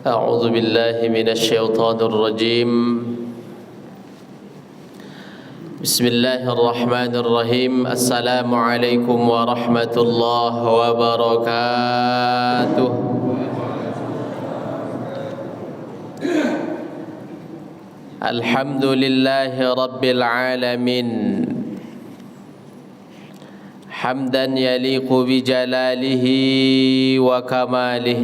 أعوذ بالله من الشيطان الرجيم بسم الله الرحمن الرحيم السلام عليكم ورحمة الله وبركاته الحمد لله رب العالمين حمدا يليق بجلاله وكماله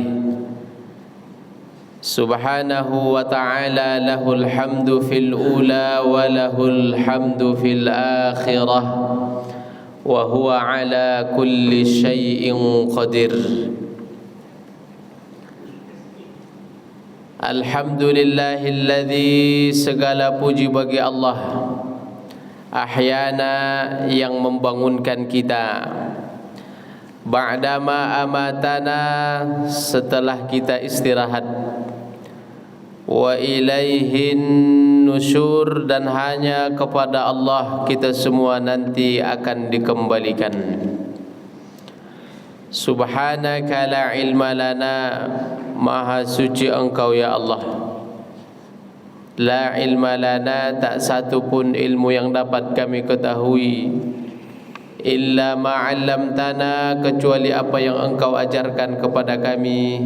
سبحانه وتعالى له الحمد في الأولى وله الحمد في الآخرة وهو على كل شيء قدير Alhamdulillahilladzi segala puji bagi Allah ahyana yang membangunkan kita ba'dama amatana setelah kita istirahat wa ilaihin nusyur dan hanya kepada Allah kita semua nanti akan dikembalikan. Subhanaka la ilma lana, maha suci engkau ya Allah. La ilma lana, tak satu pun ilmu yang dapat kami ketahui illa ma'allamtana, kecuali apa yang engkau ajarkan kepada kami.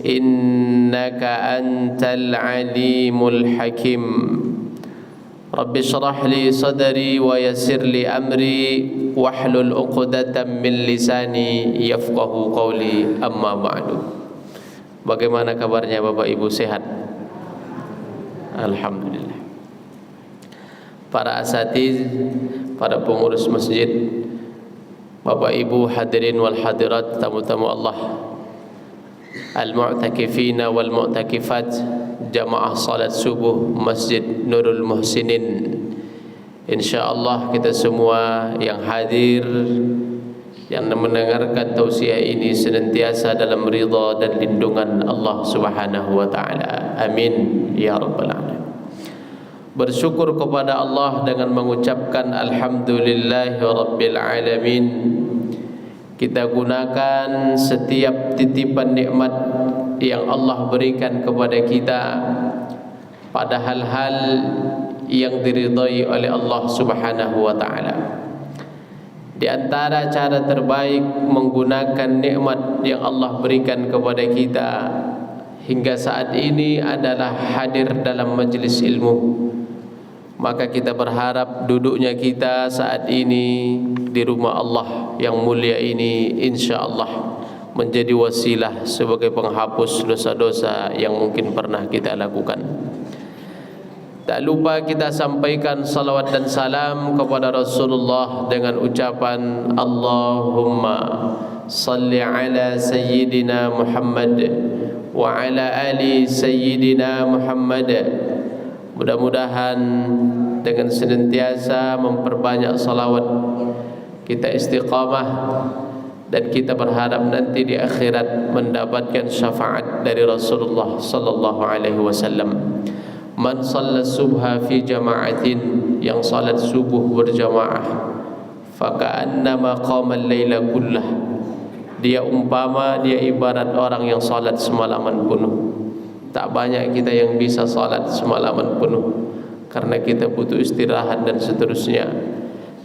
Innaka antal alimul hakim. Rabbi syrah li sadri wa yassir li amri wahlul 'uqdatam min lisani yafqahu qawli, amma ba'du. Bagaimana kabarnya Bapak Ibu, sehat? Alhamdulillah. Para asatiz, para pengurus masjid, Bapak Ibu hadirin wal hadirat, tamu-tamu Allah, al-mu'takifina wal mu'takifat, jamaah salat subuh Masjid Nurul Muhsinin. InsyaAllah kita semua yang hadir, yang mendengarkan tausiah ini senantiasa dalam ridha dan lindungan Allah Subhanahu wa taala. Amin ya rabbal alamin. Bersyukur kepada Allah dengan mengucapkan alhamdulillahi rabbil alamin. Kita gunakan setiap titipan nikmat yang Allah berikan kepada kita pada hal-hal yang diridhai oleh Allah Subhanahu wa taala. Di antara cara terbaik menggunakan nikmat yang Allah berikan kepada kita hingga saat ini adalah hadir dalam majlis ilmu. Maka kita berharap duduknya kita saat ini di rumah Allah yang mulia ini insyaallah menjadi wasilah sebagai penghapus dosa-dosa yang mungkin pernah kita lakukan. Tak lupa kita sampaikan salawat dan salam kepada Rasulullah dengan ucapan Allahumma salli ala sayyidina Muhammad wa ala ali sayyidina Muhammad. Mudah-mudahan dengan senantiasa memperbanyak salawat kita istiqamah dan kita berharap nanti di akhirat mendapatkan syafaat dari Rasulullah sallallahu alaihi wasallam. Man shalla subha fi jama'atin, yang salat subuh berjamaah, faka'annama qama al-laila kullah, dia umpama, dia ibarat orang yang salat semalaman penuh. Tak banyak kita yang bisa salat semalaman penuh karena kita butuh istirahat dan seterusnya.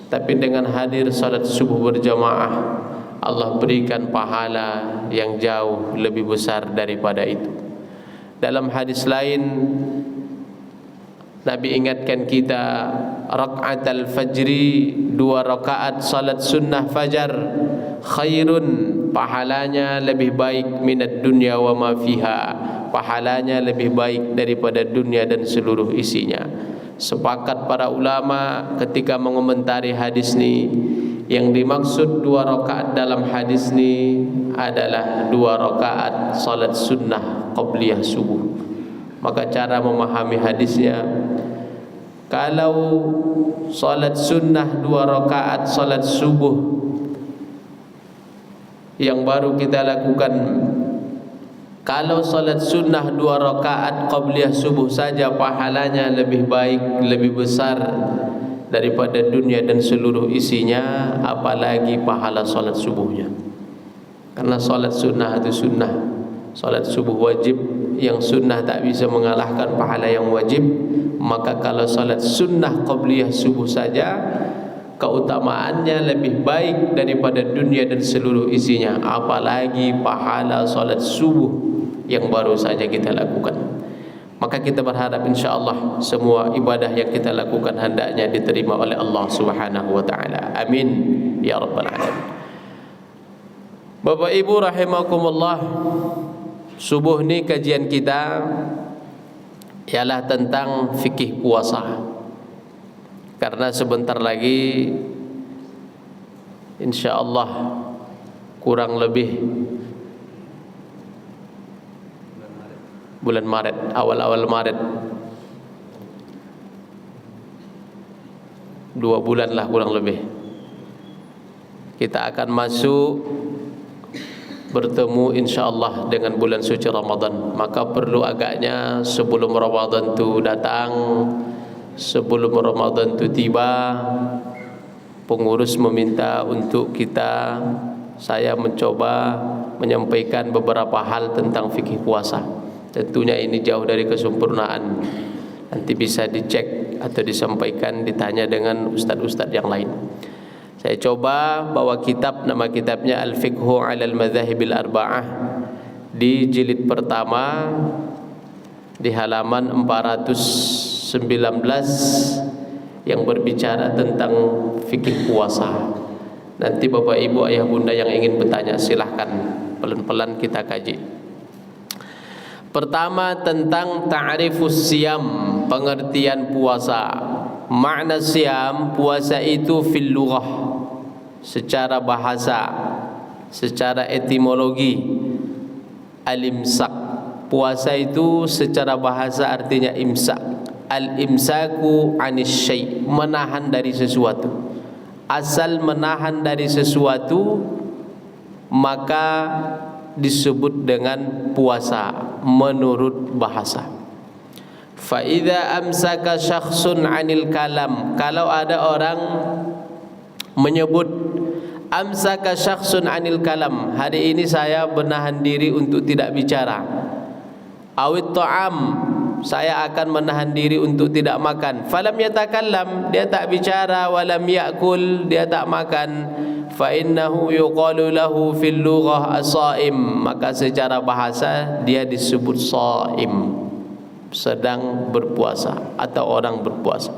Tapi dengan hadir salat subuh berjamaah, Allah berikan pahala yang jauh lebih besar daripada itu. Dalam hadis lain Nabi ingatkan kita, raka'atul fajri, 2 rakaat salat sunnah fajar, khairun, pahalanya lebih baik minad dunya wa ma fiha, pahalanya lebih baik daripada dunia dan seluruh isinya. Sepakat para ulama ketika mengomentari hadis ini, yang dimaksud 2 rakaat dalam hadis ini adalah 2 rakaat salat sunnah qabliyah subuh. Maka cara memahami hadisnya, kalau salat sunnah 2 rakaat salat subuh yang baru kita lakukan, kalau salat sunnah 2 rakaat qabliyah subuh saja pahalanya lebih baik, lebih besar daripada dunia dan seluruh isinya, apalagi pahala salat subuhnya. Karena salat sunnah itu sunnah, salat subuh wajib yang sunnah tak bisa mengalahkan pahala yang wajib, maka kalau salat sunnah qabliyah subuh saja keutamaannya lebih baik daripada dunia dan seluruh isinya, apalagi pahala salat subuh yang baru saja kita lakukan. Maka kita berharap insya-Allah semua ibadah yang kita lakukan hendaknya diterima oleh Allah Subhanahu wa taala. Amin ya rabbal alamin. Bapak Ibu rahimakumullah, subuh ni kajian kita ialah tentang fikih puasa. Karena sebentar lagi insya-Allah kurang lebih bulan Maret, awal-awal Maret, 2 bulan lah kurang lebih, kita akan masuk bertemu insya-Allah dengan bulan suci Ramadan. Maka perlu agaknya sebelum Ramadan tu datang, sebelum Ramadan tu tiba, pengurus meminta untuk saya mencoba menyampaikan beberapa hal tentang fikih puasa. Tentunya ini jauh dari kesempurnaan. Nanti bisa dicek atau disampaikan, ditanya dengan ustaz-ustaz yang lain. Saya coba bawa kitab, nama kitabnya Al-Fiqhu 'alal Madzahibil Arba'ah, di jilid pertama di halaman 419 yang berbicara tentang fikih puasa. Nanti Bapak Ibu ayah bunda yang ingin bertanya silahkan, pelan-pelan kita kaji. Pertama tentang ta'rifus siyam, pengertian puasa. Makna siyam, puasa itu fil lughah, secara bahasa, secara etimologi, al-imsak. Puasa itu secara bahasa artinya imsak. Al-imsaku anis syai', menahan dari sesuatu. Asal menahan dari sesuatu maka disebut dengan puasa menurut bahasa. Fa idza amsaka syakhsun 'anil kalam, kalau ada orang menyebut amsaka syakhsun 'anil kalam, hari ini saya menahan diri untuk tidak bicara. Awit ta'am, saya akan menahan diri untuk tidak makan. Falam yatakallam, dia tak bicara. Walam ya'kul, dia tak makan. Fa innahu yuqalu lahu fil lughah as-shaim, maka secara bahasa dia disebut shaim, sedang berpuasa atau orang berpuasa.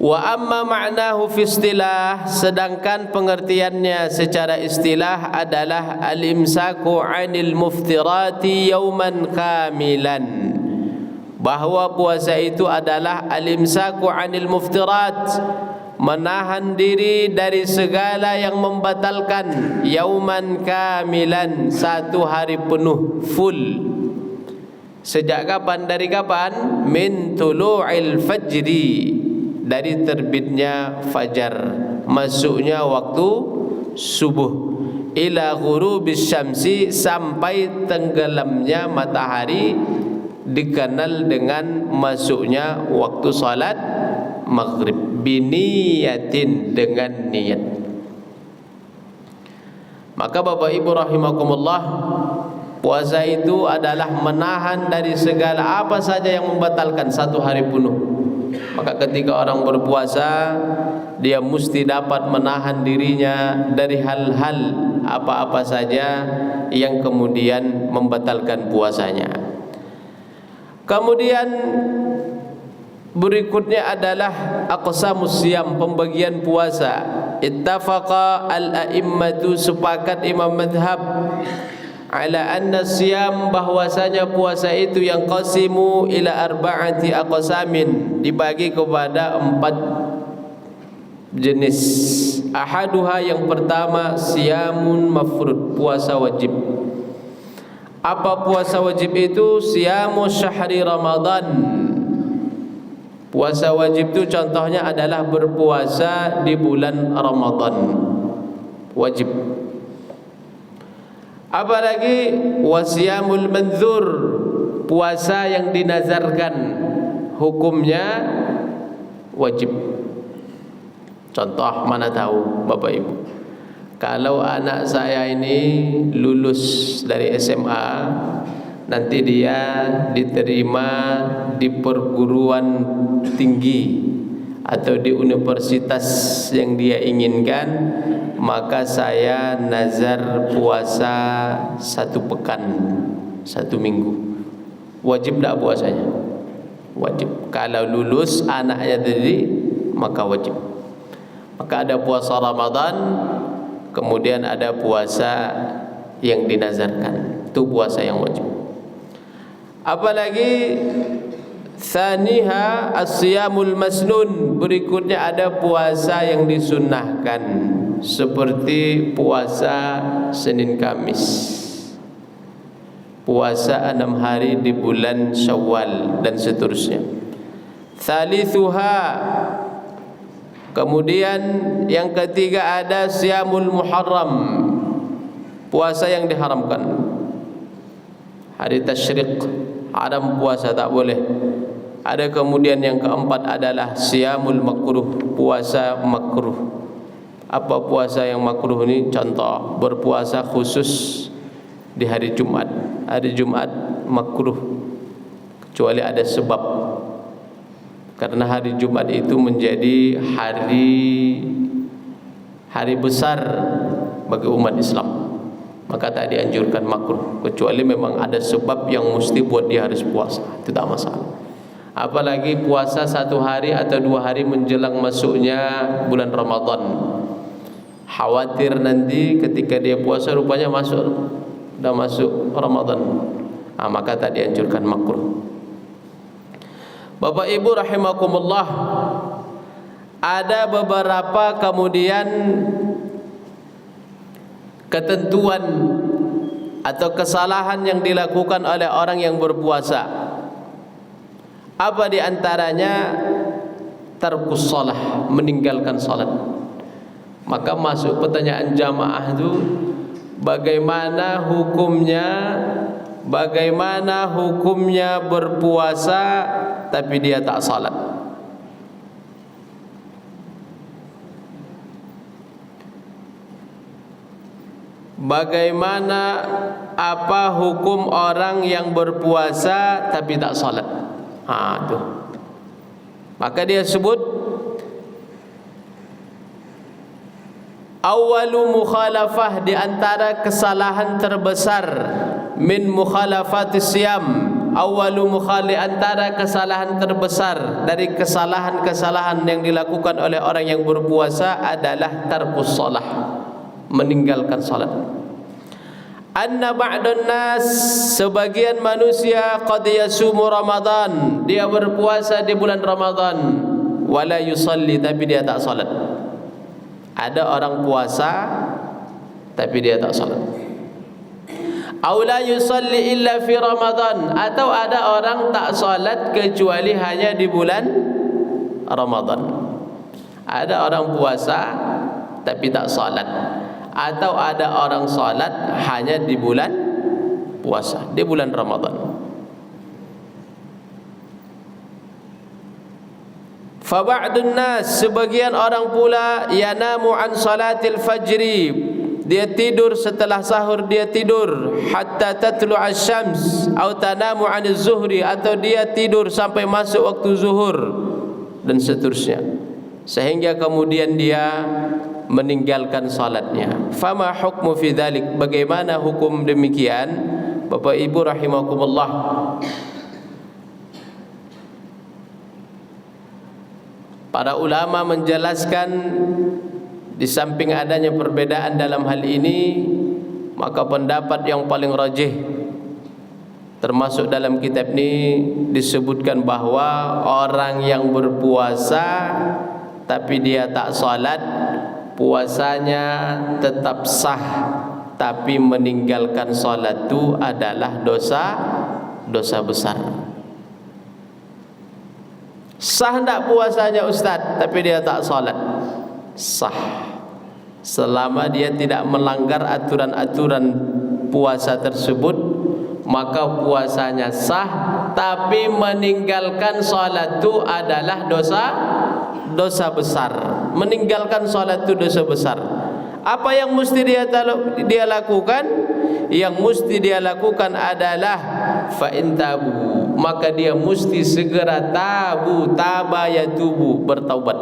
Wa amma ma'nahu fi istilah, sedangkan pengertiannya secara istilah adalah al-imsaku 'anil muftirati yawman kamilan, bahwa puasa itu adalah al-imsaku 'anil muftirat, menahan diri dari segala yang membatalkan, yauman kamilan, satu hari penuh full. Sejak kapan? Dari kapan? Min tulu'il fajri, dari terbitnya fajar, masuknya waktu subuh, ila ghurubis syamsi, sampai tenggelamnya matahari, dikenal dengan masuknya waktu salat maghrib, biniyatin, dengan niat. Maka Bapak Ibu rahimakumullah, puasa itu adalah menahan dari segala apa saja yang membatalkan satu hari penuh. Maka ketika orang berpuasa, dia mesti dapat menahan dirinya dari hal-hal apa-apa saja yang kemudian membatalkan puasanya. Kemudian berikutnya adalah aqsamus siyam, pembagian puasa. Ittafaqa al-a'immatu, sepakat imam madhab, ala anna siyam, bahwasanya puasa itu yang qasimu ila arba'ati aqsamin, dibagi kepada 4 jenis. Ahaduha, yang pertama, siyamun mafrud, puasa wajib. Apa puasa wajib itu? Siyamu syahri Ramadan. Puasa wajib itu contohnya adalah berpuasa di bulan Ramadan, wajib. Apalagi wasiyamul manzur, puasa yang dinazarkan, hukumnya wajib. Contoh, mana tahu Bapak Ibu, kalau anak saya ini lulus dari SMA, nanti dia diterima di perguruan tinggi atau di universitas yang dia inginkan, maka saya nazar puasa 1 pekan, 1 minggu. Wajib tak puasanya? Wajib. Kalau lulus anaknya tadi, maka wajib. Maka ada puasa Ramadan, kemudian ada puasa yang dinazarkan. Itu puasa yang wajib. Apalagi Thaniha as-siyamul masnun, berikutnya ada puasa yang disunnahkan seperti puasa Senin Kamis, puasa 6 hari di bulan Syawal dan seterusnya. Thalithuha, kemudian yang ketiga ada siyamul muharram, puasa yang diharamkan. Hari tasyrik haram puasa, tak boleh. Ada kemudian yang keempat adalah siyamul makruh, puasa makruh. Apa puasa yang makruh ini? Contoh, berpuasa khusus di hari Jumat. Hari Jumat makruh kecuali ada sebab. Karena hari Jumat itu menjadi hari besar bagi umat Islam, maka tak dianjurkan makruh, kecuali memang ada sebab yang mesti buat dia harus puasa, itu tak masalah. Apalagi puasa 1 hari atau 2 hari menjelang masuknya bulan Ramadan, khawatir nanti ketika dia puasa rupanya dah masuk Ramadan, maka tak dianjurkan makruh. Bapak Ibu rahimakumullah, ada beberapa kemudian ketentuan atau kesalahan yang dilakukan oleh orang yang berpuasa. Apa di antaranya? Tarkus shalah, meninggalkan salat. Maka masuk pertanyaan jamaah itu, bagaimana hukumnya berpuasa tapi dia tak salat? Bagaimana, apa hukum orang yang berpuasa tapi tak salat? Tuh. Maka dia sebut awalu mukhalafah, di antara kesalahan terbesar min mukhalafatis siyam, antara kesalahan terbesar dari kesalahan-kesalahan yang dilakukan oleh orang yang berpuasa adalah tarkus shalah, meninggalkan salat. Anna ba'dun nas, sebagian manusia qad yasumu Ramadan, dia berpuasa di bulan Ramadan, wala yusalli, tapi dia tak salat. Ada orang puasa tapi dia tak salat. Aw la yusalli illa fi Ramadan, atau ada orang tak salat kecuali hanya di bulan Ramadan. Ada orang puasa tapi tak salat, atau ada orang salat hanya di bulan puasa, di bulan Ramadan. Fa ba'dun nas, sebagian orang pula yanamu an salatil fajri, dia tidur setelah sahur, dia tidur hatta tatlu asy-syams, atau tanamu an az-zuhri, atau dia tidur sampai masuk waktu zuhur dan seterusnya, sehingga kemudian dia meninggalkan salatnya. Fama hukmu fi dzalik, bagaimana hukum demikian? Bapak Ibu rahimakumullah, para ulama menjelaskan di samping adanya perbedaan dalam hal ini, maka pendapat yang paling rajih termasuk dalam kitab ini disebutkan bahwa orang yang berpuasa tapi dia tak salat, puasanya tetap sah, tapi meninggalkan salat itu adalah dosa besar. Sah tak puasanya Ustaz tapi dia tak salat? Sah, selama dia tidak melanggar aturan-aturan puasa tersebut, maka puasanya sah, tapi meninggalkan salat itu adalah dosa besar. Meninggalkan salat itu dosa besar. Apa yang mesti dia lakukan? Yang mesti dia lakukan adalah fa in tabu, maka dia mesti segera taba yatubu, bertaubat.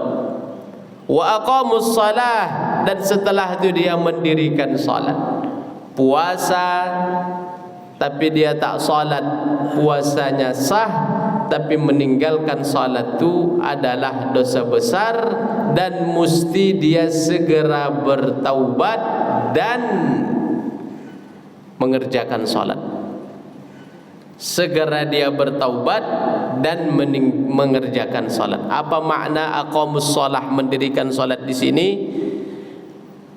Wa aqamus salah, dan setelah itu dia mendirikan salat. Puasa tapi dia tak salat, puasanya sah, tapi meninggalkan salat itu adalah dosa besar, dan mesti dia segera bertaubat dan mengerjakan salat. Segera dia bertaubat dan mengerjakan salat. Apa makna aqamus shalah, mendirikan salat di sini?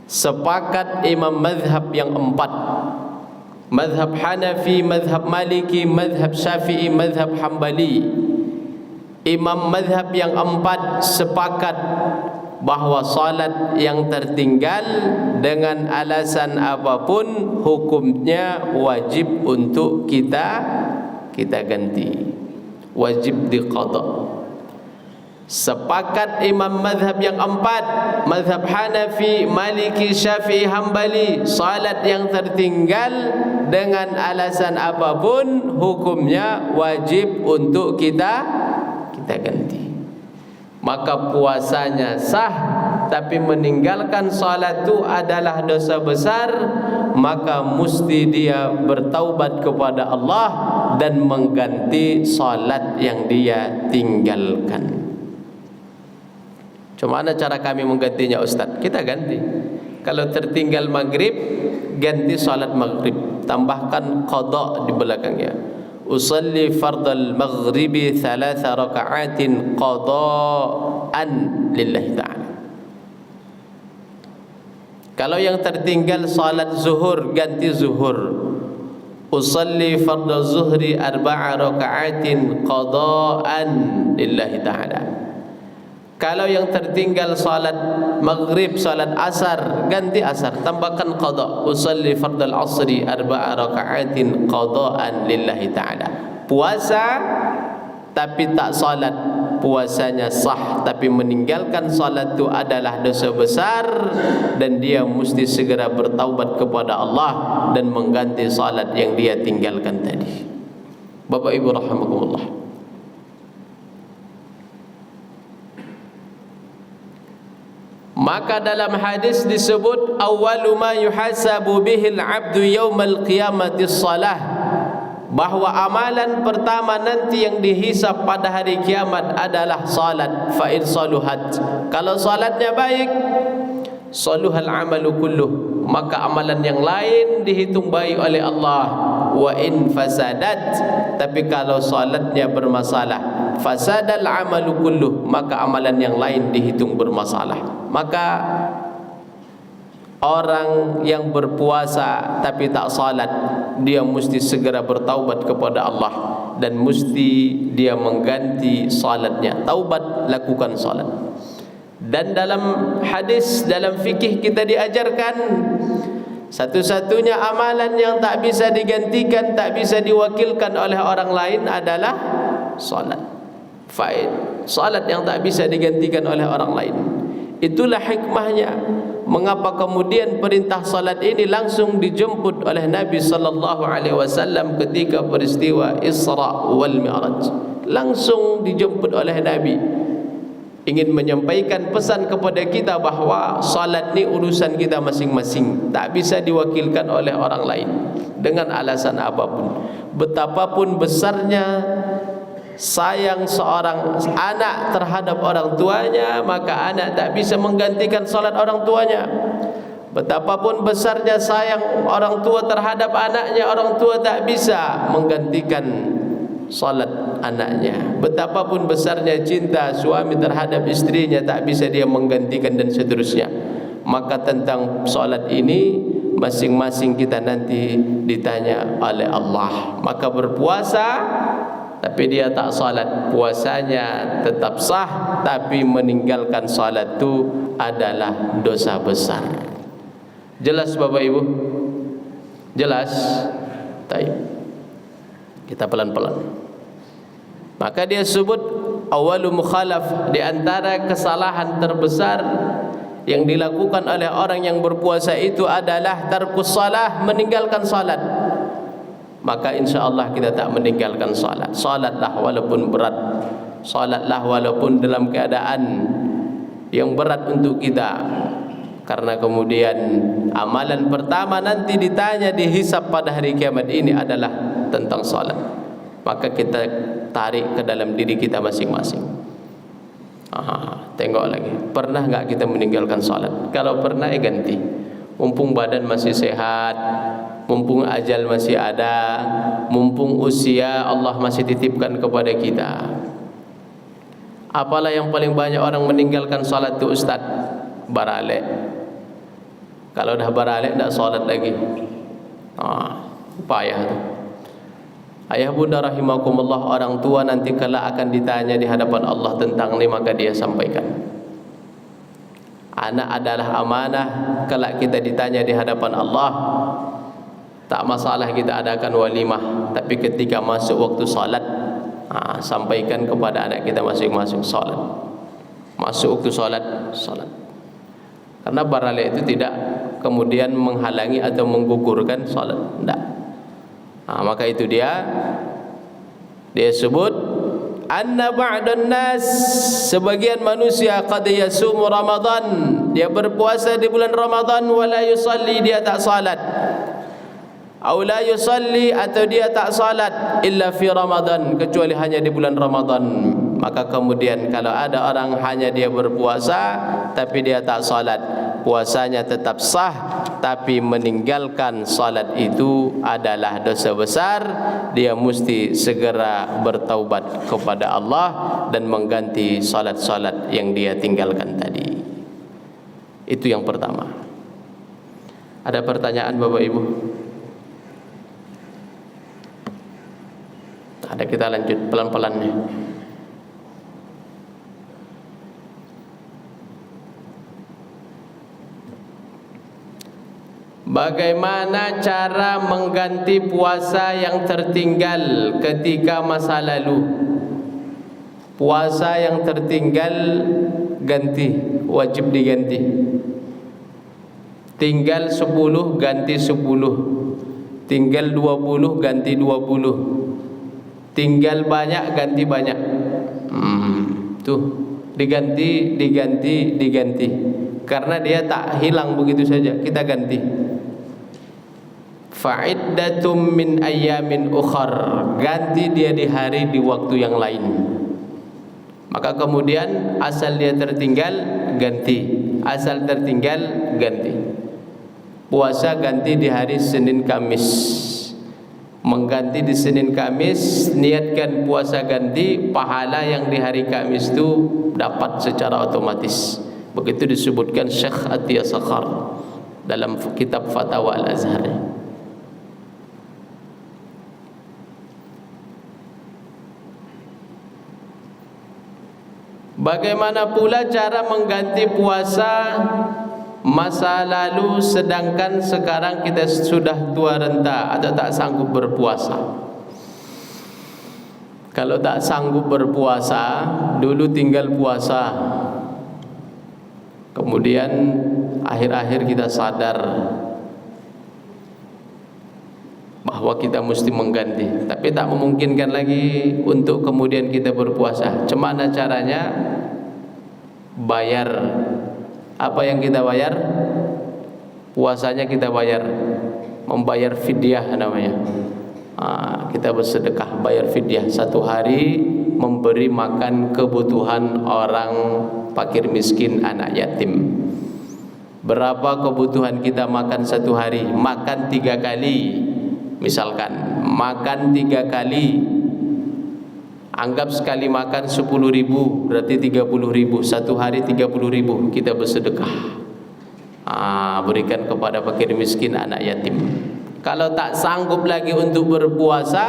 Sepakat imam mazhab yang 4. Mazhab Hanafi, mazhab Maliki, mazhab Syafi'i, mazhab Hambali. Imam mazhab yang 4 sepakat bahawa salat yang tertinggal dengan alasan apapun hukumnya wajib untuk kita ganti, wajib diqadha. Sepakat imam mazhab yang 4, mazhab Hanafi, Maliki, Syafi'i, Hambali, salat yang tertinggal dengan alasan apapun hukumnya wajib untuk kita ganti. Maka puasanya sah, tapi meninggalkan salat itu adalah dosa besar, maka mesti dia bertaubat kepada Allah dan mengganti salat yang dia tinggalkan. Cuma mana cara kami menggantinya, Ustaz? Kita ganti. Kalau tertinggal maghrib, ganti salat maghrib, tambahkan qada di belakangnya. Usalli fardal maghribi 3 raka'atin qada'an lillahi ta'ala. Kalau yang tertinggal salat zuhur, ganti zuhur. Usalli fardal zuhri 4 raka'atin qada'an lillahi ta'ala. Kalau yang tertinggal salat maghrib, salat asar, ganti asar, tambahkan qada. Usalli fardal asri 4 raka'atin qada'an lillahi ta'ala. Puasa tapi tak salat, puasanya sah, tapi meninggalkan salat itu adalah dosa besar, dan dia mesti segera bertaubat kepada Allah dan mengganti salat yang dia tinggalkan tadi. Bapak Ibu rahimakumullah, maka dalam hadis disebut awwalu ma yuhasabu bihil abdu yaumal qiyamati shalah, bahwa amalan pertama nanti yang dihisab pada hari kiamat adalah salat. Fa in saluhat, kalau salatnya baik, saluhal amalu kulluh, maka amalan yang lain dihitung baik oleh Allah. Wa in fasadat, tapi kalau salatnya bermasalah, fasadal amalu kulluh, maka amalan yang lain dihitung bermasalah. Maka orang yang berpuasa tapi tak salat, dia mesti segera bertaubat kepada Allah dan mesti dia mengganti salatnya. Taubat, lakukan salat. Dan dalam hadis, dalam fikih kita diajarkan, satu-satunya amalan yang tak bisa digantikan, tak bisa diwakilkan oleh orang lain adalah salat. Salat yang tak bisa digantikan oleh orang lain. Itulah hikmahnya mengapa kemudian perintah salat ini langsung dijemput oleh Nabi sallallahu alaihi wasallam ketika peristiwa Isra wal Mi'raj. Langsung dijemput oleh Nabi, ingin menyampaikan pesan kepada kita bahawa salat ni urusan kita masing-masing, tak bisa diwakilkan oleh orang lain dengan alasan apapun. Betapapun besarnya sayang seorang anak terhadap orang tuanya, maka anak tak bisa menggantikan salat orang tuanya. Betapapun besarnya sayang orang tua terhadap anaknya, orang tua tak bisa menggantikan salat anaknya. Betapapun besarnya cinta suami terhadap istrinya, tak bisa dia menggantikan, dan seterusnya. Maka tentang salat ini masing-masing kita nanti ditanya oleh Allah. Maka berpuasa tapi dia tak salat, puasanya tetap sah, tapi meninggalkan salat itu adalah dosa besar. Jelas Bapak Ibu? Jelas? Baik. Kita pelan-pelan. Maka dia sebut awalu mukhalaf, di antara kesalahan terbesar yang dilakukan oleh orang yang berpuasa itu adalah tarkus salah, meninggalkan salat. maka insya Allah kita tak meninggalkan salat. Salatlah walaupun berat, salatlah walaupun dalam keadaan yang berat untuk kita. Karena kemudian amalan pertama nanti ditanya, dihisab pada hari kiamat ini adalah tentang salat. Maka kita tarik ke dalam diri kita masing-masing. Tengok lagi, pernah enggak kita meninggalkan salat? Kalau pernah, ganti. Mumpung badan masih sehat, mumpung ajal masih ada, mumpung usia Allah masih titipkan kepada kita. Apalah yang paling banyak orang meninggalkan salat itu, Ustaz? Baralek. Kalau dah baralek tak salat lagi, payah tu. Ayah bunda rahimakumullah, orang tua nanti kelak akan ditanya di hadapan Allah tentang ni, maka dia sampaikan. Anak adalah amanah, kelak kita ditanya di hadapan Allah. Tak masalah kita adakan walimah, tapi ketika masuk waktu salat, sampaikan kepada anak kita masing-masing salat. Masuk waktu salat, salat. Karena baralek itu tidak kemudian menghalangi atau menggugurkan salat, tidak. Maka itu dia sebut anna ba'dan nas, sebagian manusia qad yasumu Ramadan, dia berpuasa di bulan Ramadan, wala yusalli, dia tak salat, atau la yusalli, atau dia tak salat illa fi Ramadan, kecuali hanya di bulan Ramadan. Maka kemudian kalau ada orang hanya dia berpuasa tapi dia tak salat, puasanya tetap sah, tapi meninggalkan salat itu adalah dosa besar. Dia mesti segera bertaubat kepada Allah dan mengganti salat-salat yang dia tinggalkan tadi. Itu yang pertama. Ada pertanyaan Bapak Ibu? Ada, kita lanjut pelan-pelannya. Bagaimana cara mengganti puasa yang tertinggal ketika masa lalu? Puasa yang tertinggal ganti, wajib diganti. Tinggal 10 ganti 10, tinggal 20 ganti 20, tinggal banyak ganti banyak. Tuh, diganti. Karena dia tak hilang begitu saja, kita ganti. Fa'iddatum min ayyamin ukhar, ganti dia di hari, di waktu yang lain. Maka kemudian asal dia tertinggal, ganti. Asal tertinggal, ganti. Puasa ganti di hari Senin Kamis, mengganti di Senin Kamis, niatkan puasa ganti, pahala yang di hari Kamis itu dapat secara otomatis. Begitu disebutkan Syekh Atiyah Sakhar dalam kitab Fatawa Al-Azhar. Bagaimana pula cara mengganti puasa masa lalu sedangkan sekarang kita sudah tua renta atau tak sanggup berpuasa? Kalau tak sanggup berpuasa, dulu tinggal puasa, kemudian akhir-akhir kita sadar bahwa kita mesti mengganti, tapi tak memungkinkan lagi untuk kemudian kita berpuasa. Cemana caranya? Bayar. Apa yang kita bayar? Puasanya kita bayar, membayar fidyah namanya. Kita bersedekah, bayar fidyah. Satu hari memberi makan kebutuhan orang fakir miskin, anak yatim. Berapa kebutuhan kita makan satu hari? Makan 3 kali. Misalkan makan 3 kali, anggap sekali makan 10.000, berarti 30.000. Satu hari 30.000 kita bersedekah, berikan kepada fakir miskin, anak yatim. Kalau tak sanggup lagi untuk berpuasa,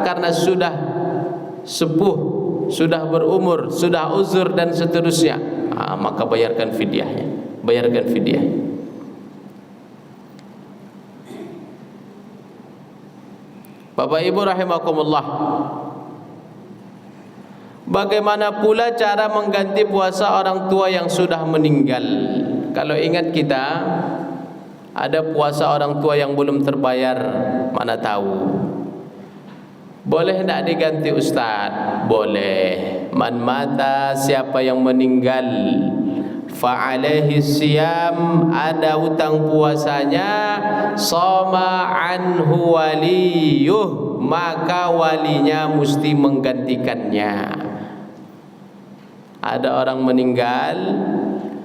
karena sudah sepuh, sudah berumur, sudah uzur dan seterusnya, maka bayarkan fidyahnya, bayarkan fidyah. Bapak Ibu rahimakumullah, bagaimana pula cara mengganti puasa orang tua yang sudah meninggal? Kalau ingat kita, Ada puasa orang tua yang belum terbayar, mana tahu. Boleh tidak diganti Ustaz? Boleh. Man mata, siapa yang meninggal, fa alaihi siyam, ada hutang puasanya, shoma anhu waliyuh, maka walinya mesti menggantikannya. Ada orang meninggal,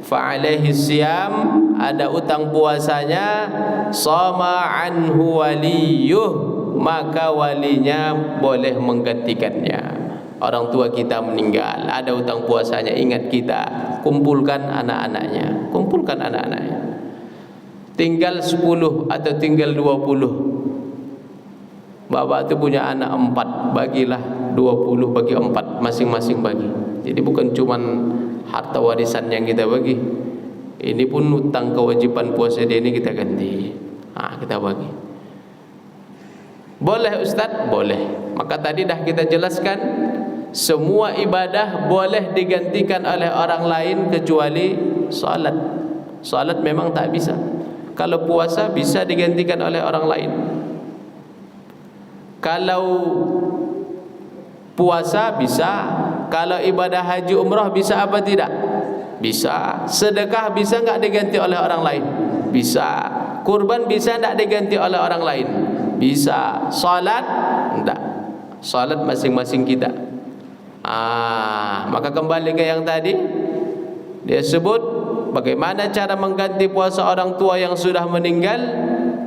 fa alaihi siyam, ada hutang puasanya, shoma anhu waliyuh, maka walinya boleh menggantikannya. Orang tua kita meninggal, ada hutang puasanya, ingat kita, kumpulkan anak-anaknya, kumpulkan anak-anaknya. Tinggal 10 atau tinggal 20, bapak itu punya anak 4, bagilah 20 bagi 4, masing-masing bagi. Jadi bukan cuman harta warisan yang kita bagi, ini pun hutang kewajiban puasa dia ini kita ganti, kita bagi. Boleh Ustaz? Boleh. Maka tadi dah kita jelaskan, semua ibadah boleh digantikan oleh orang lain kecuali salat. Salat memang tak bisa. Kalau puasa bisa digantikan oleh orang lain. Kalau puasa bisa. Kalau ibadah haji umrah bisa apa tidak? Bisa. Sedekah bisa enggak diganti oleh orang lain? Bisa. Kurban bisa enggak diganti oleh orang lain? Bisa. Salat enggak. Salat masing-masing kita. Maka kembali ke yang tadi, dia sebut bagaimana cara mengganti puasa orang tua yang sudah meninggal.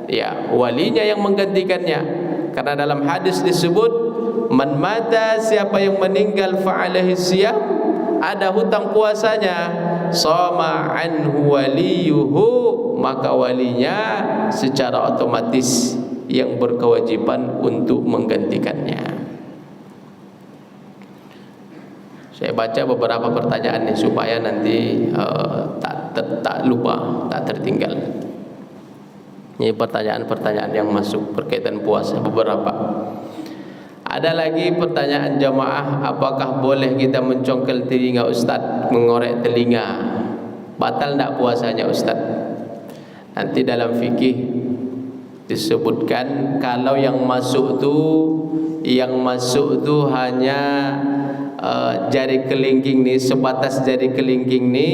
Ya, walinya yang menggantikannya. Karena dalam hadis disebut, man mata, siapa yang meninggal fa alaihi siyam, ada hutang puasanya, shoma anhu waliyuhu, maka walinya secara otomatis yang berkewajiban untuk menggantikannya. Saya baca beberapa pertanyaan ini supaya nanti tak lupa, tak tertinggal. Ini pertanyaan-pertanyaan yang masuk berkaitan puasa beberapa. Ada lagi pertanyaan jamaah, apakah boleh kita mencongkel telinga Ustaz, mengorek telinga? Batal tak puasanya Ustaz? Nanti dalam fikih disebutkan kalau yang masuk tu hanya jari kelingking ni, sebatas jari kelingking ni,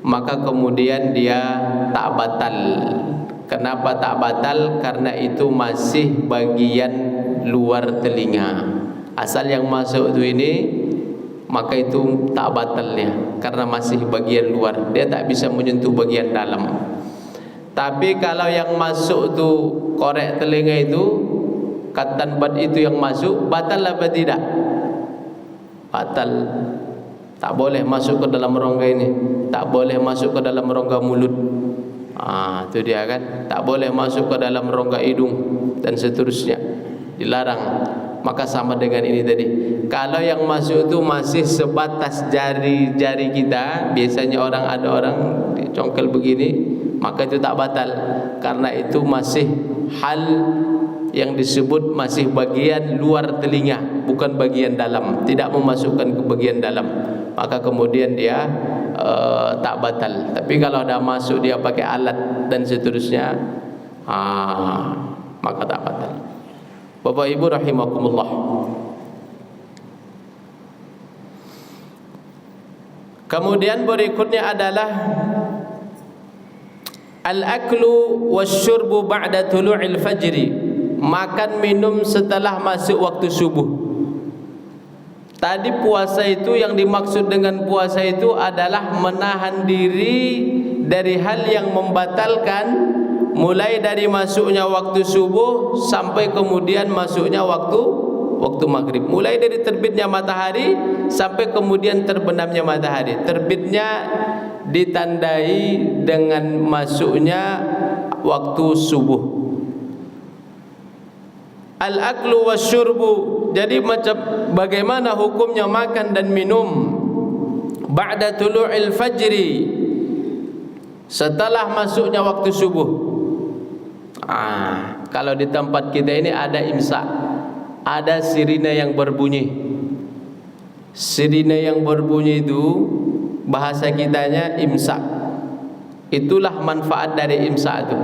maka kemudian dia tak batal. Kenapa tak batal? Karena itu masih bagian luar telinga. Asal yang masuk tu ini, maka itu tak batal ya, karena masih bagian luar, dia tak bisa menyentuh bagian dalam. Tapi kalau yang masuk tu korek telinga itu, katan bat itu yang masuk, batal apa tidak? Batal. Tak boleh masuk ke dalam rongga ini, tak boleh masuk ke dalam rongga mulut. Itu dia kan, tak boleh masuk ke dalam rongga hidung dan seterusnya, dilarang. Maka sama dengan ini tadi, kalau yang masuk itu masih sebatas jari-jari kita, biasanya ada orang dicongkel begini, maka itu tak batal, karena itu masih hal yang disebut masih bagian luar telinga, bukan bagian dalam, tidak memasukkan ke bagian dalam, maka kemudian dia tak batal. Tapi kalau ada masuk dia pakai alat dan seterusnya, maka tak batal. Bapak Ibu rahimakumullah, kemudian berikutnya adalah al-aklu wasyurbu ba'da tulu'il fajri, makan minum setelah masuk waktu subuh. Tadi puasa itu, yang dimaksud dengan puasa itu adalah menahan diri dari hal yang membatalkan, mulai dari masuknya waktu subuh sampai kemudian masuknya waktu maghrib. Mulai dari terbitnya matahari sampai kemudian terbenamnya matahari. Terbitnya ditandai dengan masuknya waktu subuh. Al-aklu wasyurbu, jadi macam bagaimana hukumnya makan dan minum ba'da tulu'il fajri, setelah masuknya waktu subuh. Kalau di tempat kita ini ada imsak, ada sirine yang berbunyi. Sirine yang berbunyi itu bahasa kitanya imsak. Itulah manfaat dari imsak itu.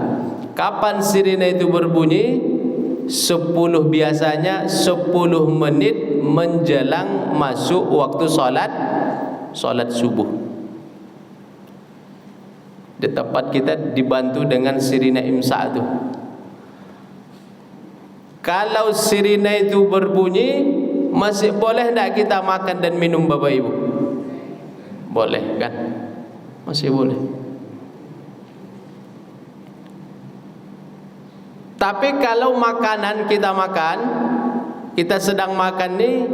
Kapan sirine itu berbunyi? 10 biasanya 10 menit menjelang masuk waktu salat subuh. Di tempat kita dibantu dengan sirine imsak itu. Kalau sirine itu berbunyi, masih boleh tak kita makan dan minum Bapak Ibu? Boleh kan? Masih boleh. Tapi kalau makanan kita makan, kita sedang makan nih,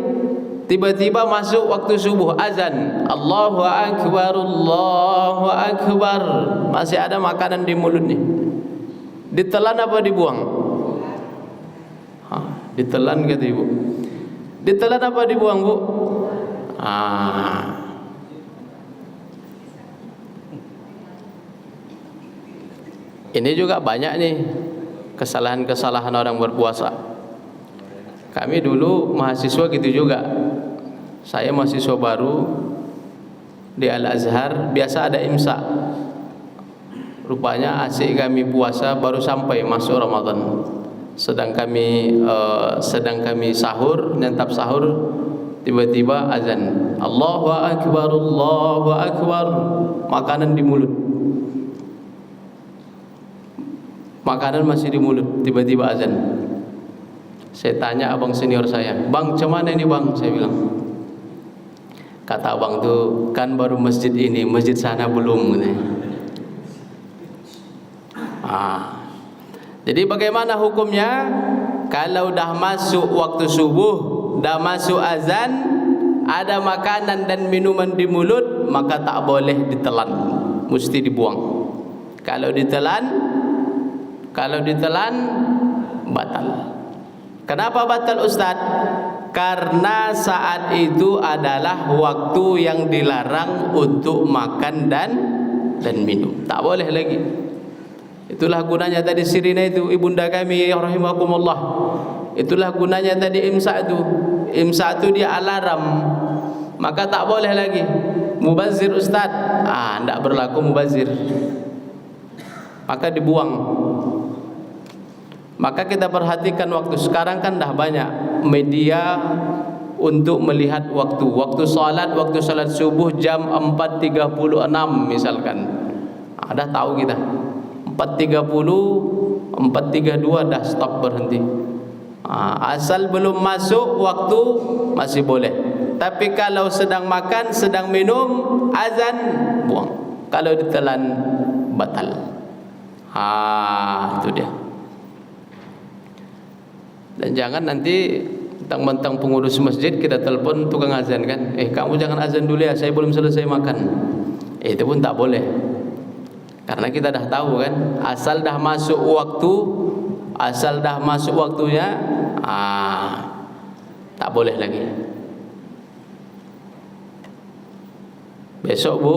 tiba-tiba masuk waktu subuh, azan, Allahu Akbar, Allahu Akbar, masih ada makanan di mulut nih, ditelan apa dibuang? Ditelan kata ibu. Ditelan apa dibuang bu? Ini juga banyak nih kesalahan-kesalahan orang berpuasa. Kami dulu mahasiswa gitu juga. Saya mahasiswa baru di Al-Azhar, biasa ada imsak. Rupanya asik kami puasa baru sampai masuk Ramadan. Sedang kami sahur, nyantap sahur, tiba-tiba azan, Allahu Akbar, Allahu Akbar, makanan di mulut. Makanan masih di mulut, tiba-tiba azan. Saya tanya abang senior saya, "Bang, cuman ini bang?" Saya bilang. Kata abang tuh, "Kan baru masjid ini, masjid sana belum." Jadi bagaimana hukumnya? Kalau dah masuk waktu subuh, dah masuk azan, ada makanan dan minuman di mulut, maka tak boleh ditelan, mesti dibuang. Kalau ditelan batal. Kenapa batal Ustaz? Karena saat itu adalah waktu yang dilarang untuk makan dan minum. Tak boleh lagi. Itulah gunanya tadi sirine itu, ibunda kami rahimakumullah. Itulah gunanya tadi imsak itu. Imsak itu dia alarm. Maka tak boleh lagi mubazir Ustaz. Tidak berlaku mubazir. Maka dibuang. Maka kita perhatikan waktu sekarang kan dah banyak media untuk melihat waktu. Waktu salat subuh jam 4.36 misalkan. Dah tahu kita. 4.30, 4.32 dah stop, berhenti. Asal belum masuk waktu masih boleh. Tapi kalau sedang makan, sedang minum, azan, buang. Kalau ditelan batal. Itu dia. Dan jangan nanti mentang-mentang pengurus masjid kita telepon tukang azan kan, kamu jangan azan dulu ya, saya belum selesai makan. Itu pun tak boleh. Karena kita dah tahu kan, asal dah masuk waktunya, tak boleh lagi. Besok bu,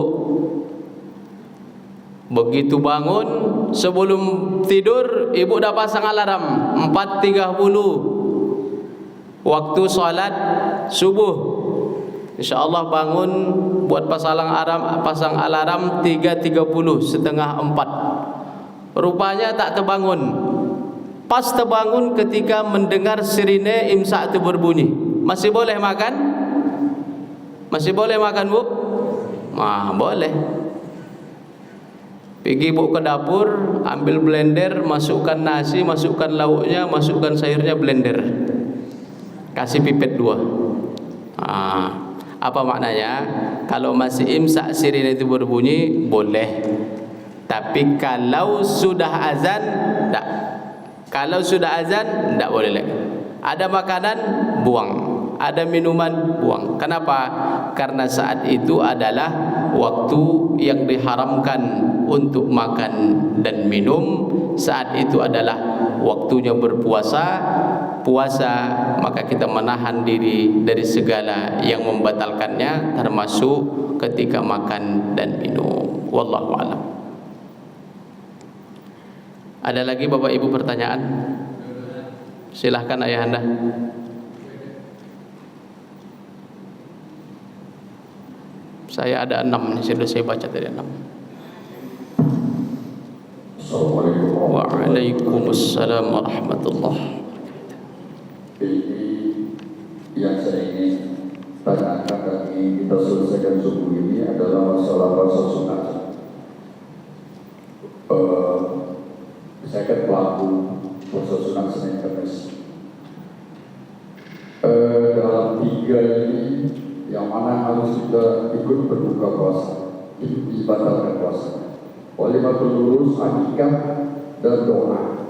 begitu bangun, sebelum tidur ibu dah pasang alarm 4.30 waktu salat subuh. InsyaAllah bangun, buat pasang alarm 3.30, setengah 4. Rupanya tak terbangun. Pas terbangun ketika mendengar sirine imsak itu berbunyi. Masih boleh makan? Masih boleh makan bu? Boleh. Pergi bu ke dapur, ambil blender, masukkan nasi, masukkan lauknya, masukkan sayurnya, blender. Kasih pipet 2. Apa maknanya? Kalau masih imsak sirine itu berbunyi, boleh. Tapi kalau sudah azan, tak. Kalau sudah azan, tak boleh lagi. Ada makanan, buang. Ada minuman, buang. Kenapa? Karena saat itu adalah waktu yang diharamkan untuk makan dan minum. Saat itu adalah waktunya berpuasa. Maka kita menahan diri dari segala yang membatalkannya, termasuk ketika makan dan minum. Wallahu a'lam. Ada lagi Bapak Ibu pertanyaan? Silahkan ayahanda. Saya ada 6 nih, sudah saya baca tadi 6. Waalaikumsalam warahmatullahi. Ini yang saya ingin tanyakan dan ingin kita selesaikan subuh ini adalah masalah puasa sunat. Saya kan pelaku puasa sunat Senin Kamis. Dalam 3 ini yang mana harus kita ikut berbuka puasa, dibatalkan puasa. Walimatul urus, akikah dan doa.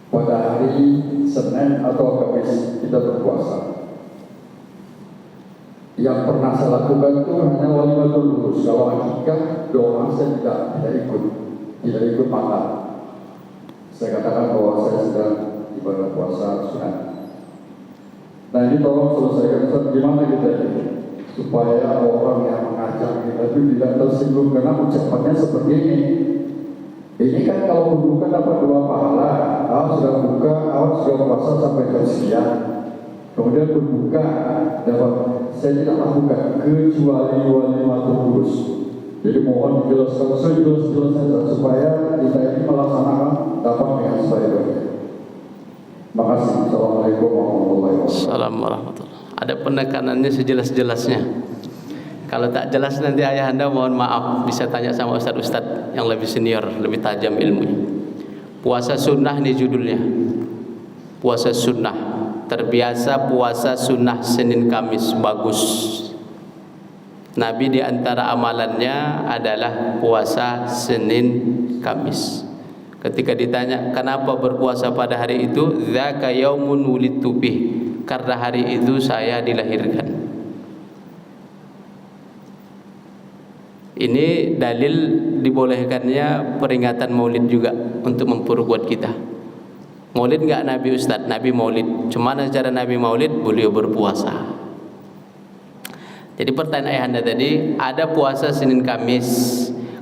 Pada hari Senin atau Kamis kita berpuasa. Yang pernah saya lakukan itu hanya walimatul urus. Kalau akikah, doa saya tidak ikut makan. Saya katakan bahwa saya sedang ibadah puasa sunat. Nah ini tolong selesaikan, Ustaz, gimana kita ini supaya orang yang mengajak kita itu tidak tersinggung karena ucapannya seperti ini. Ini kan kalau berbuka dapat 2 pahala. Awal sudah buka, awal sudah puasa sampai jam sekian. Kemudian berbuka dapat, saya tidak lakukan kecuali walimatul urus. Jadi mohon dijelaskan sejelas-jelasnya supaya kita ini melaksanakan dapat dengan sebaik-baiknya. Terima kasih. Assalamualaikum warahmatullahi wabarakatuh. Ada penekanannya sejelas-jelasnya. Kalau tak jelas nanti ayahanda mohon maaf, bisa tanya sama ustadz-ustadz yang lebih senior, lebih tajam ilmunya. Puasa sunnah ini judulnya. Puasa sunnah. Terbiasa puasa sunnah Senin Kamis, bagus. Nabi di antara amalannya adalah puasa Senin Kamis. Ketika ditanya kenapa berpuasa pada hari itu, dzaka yaumun wulidtu bih, karena hari itu saya dilahirkan. Ini dalil dibolehkannya peringatan Maulid juga untuk memperkuat kita. Maulid enggak Nabi Ustaz, Nabi Maulid. Cuma cara Nabi Maulid beliau berpuasa. Jadi pertanyaan ayahanda tadi, ada puasa Senin Kamis,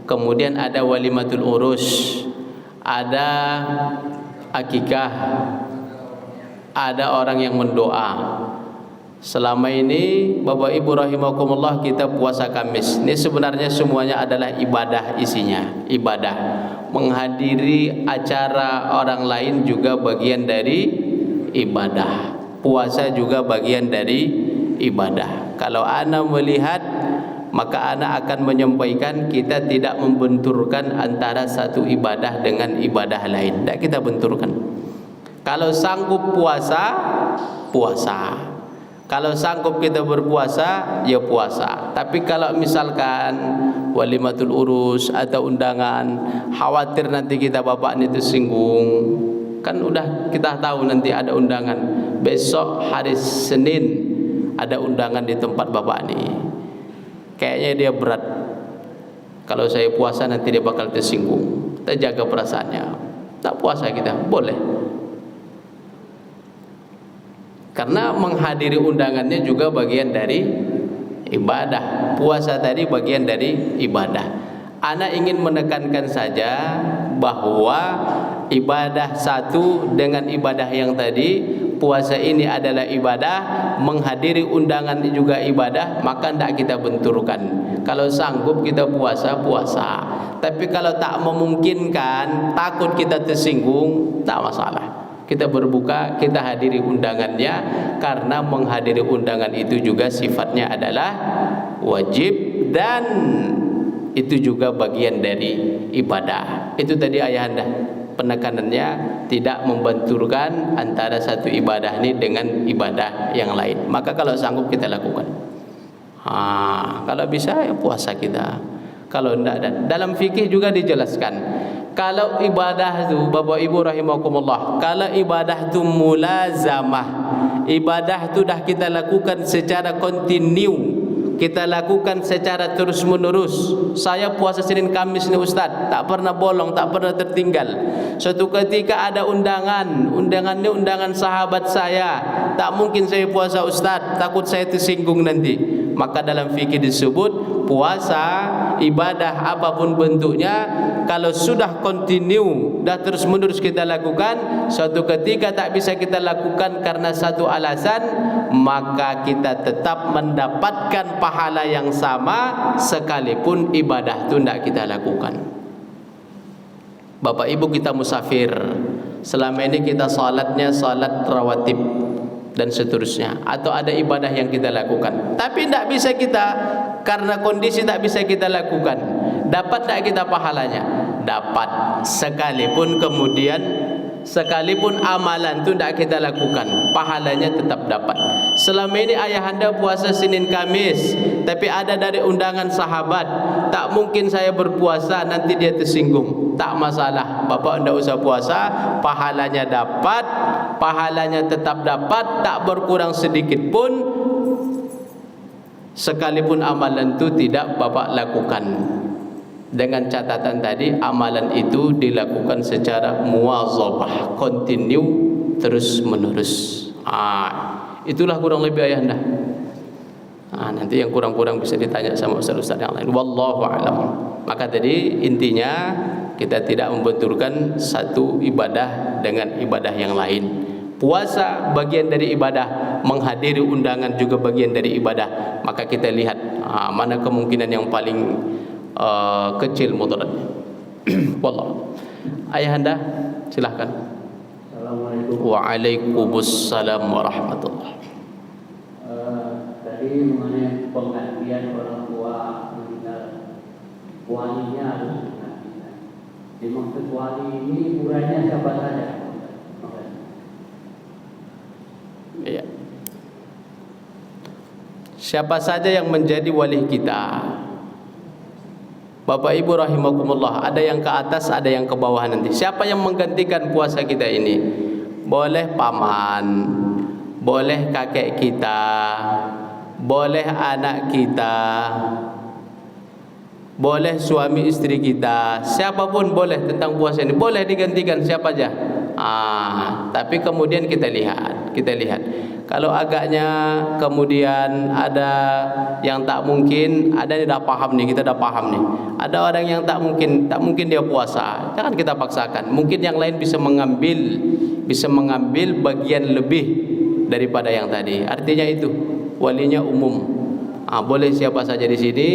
kemudian ada walimatul urus, ada akikah, ada orang yang mendoa. Selama ini Bapak Ibu rahimakumullah kita puasa Kamis. Ini sebenarnya semuanya adalah ibadah isinya, ibadah. Menghadiri acara orang lain juga bagian dari ibadah. Puasa juga bagian dari ibadah. Kalau ana melihat, maka ana akan menyampaikan kita tidak membenturkan antara satu ibadah dengan ibadah lain. Tidak kita benturkan. Kalau sanggup puasa, puasa. Kalau sanggup kita berpuasa, ya puasa. Tapi kalau misalkan walimatul urus atau undangan, khawatir nanti kita bapak ini tersinggung. Kan udah kita tahu nanti ada undangan. Besok hari Senin ada undangan di tempat bapak ini. Kayaknya dia berat. Kalau saya puasa nanti dia bakal tersinggung. Kita jaga perasaannya. Tak puasa kita, boleh. Karena menghadiri undangannya juga bagian dari ibadah. Puasa tadi bagian dari ibadah. Ana ingin menekankan saja bahwa ibadah satu dengan ibadah yang tadi, puasa ini adalah ibadah, menghadiri undangan juga ibadah, maka tidak kita benturkan. Kalau sanggup kita puasa, puasa. Tapi kalau tak memungkinkan, takut kita tersinggung, tak masalah. Kita berbuka, kita hadiri undangannya, karena menghadiri undangan itu juga sifatnya adalah wajib dan itu juga bagian dari ibadah. Itu tadi ayahanda penekanannya, tidak membenturkan antara satu ibadah ini dengan ibadah yang lain. Maka kalau sanggup kita lakukan. Kalau bisa ya puasa kita. Kalau tidak, dalam fikih juga dijelaskan. Kalau ibadah itu Bapak Ibu rahimakumullah, kalau ibadah itu mulazamah, ibadah itu dah kita lakukan secara kontinu, kita lakukan secara terus menerus. Saya puasa Senin Kamis nih Ustaz, tak pernah bolong, tak pernah tertinggal. Suatu ketika ada undangan, undangan ini undangan sahabat saya, tak mungkin saya puasa Ustaz, takut saya tersinggung nanti. Maka dalam fikih disebut puasa, ibadah apapun bentuknya, kalau sudah kontinu, dah terus menerus kita lakukan, suatu ketika tak bisa kita lakukan karena satu alasan, maka kita tetap mendapatkan pahala yang sama sekalipun ibadah itu tidak kita lakukan. Bapak ibu kita musafir, selama ini kita salatnya salat rawatib dan seterusnya, atau ada ibadah yang kita lakukan tapi tidak bisa kita, karena kondisi tak bisa kita lakukan, dapat tak kita pahalanya? Dapat, sekalipun amalan itu tidak kita lakukan, pahalanya tetap dapat. Selama ini ayahanda puasa Senin Kamis, tapi ada dari undangan sahabat, tak mungkin saya berpuasa, nanti dia tersinggung. Tak masalah, bapak tidak usah puasa, pahalanya dapat, pahalanya tetap dapat, tak berkurang sedikit pun, sekalipun amalan itu tidak bapak lakukan. Dengan catatan tadi, amalan itu dilakukan secara muwazabah, continue, terus menerus. Itulah kurang lebih ayahanda. Nanti yang kurang-kurang bisa ditanya sama ustaz-ustaz yang lain. Wallahu a'lam. Maka tadi intinya kita tidak membenturkan satu ibadah dengan ibadah yang lain. Puasa bagian dari ibadah, menghadiri undangan juga bagian dari ibadah. Maka kita lihat mana kemungkinan yang paling kecil mudaratnya. Wallah. Ayahanda silahkan. Assalamualaikum. Waalaikumsalam warahmatullahi. Tadi mengenai penggantian orang tua meninggal, walinya harus digantikan. Dimaksud wali ini urainya siapa saja? Iya. Siapa saja yang menjadi wali kita? Bapak Ibu rahimakumullah, ada yang ke atas, ada yang ke bawah nanti. Siapa yang menggantikan puasa kita ini? Boleh paman, boleh kakek kita, boleh anak kita, boleh suami istri kita, siapapun boleh tentang puasa ini, boleh digantikan siapa aja. Tapi kemudian kita lihat. Kalau agaknya kemudian ada yang tak mungkin, ada yang dah paham nih, kita dah paham nih. Ada orang yang tak mungkin dia puasa, jangan kita paksakan. Mungkin yang lain bisa mengambil bagian lebih daripada yang tadi. Artinya itu walinya umum. Boleh siapa saja di sini.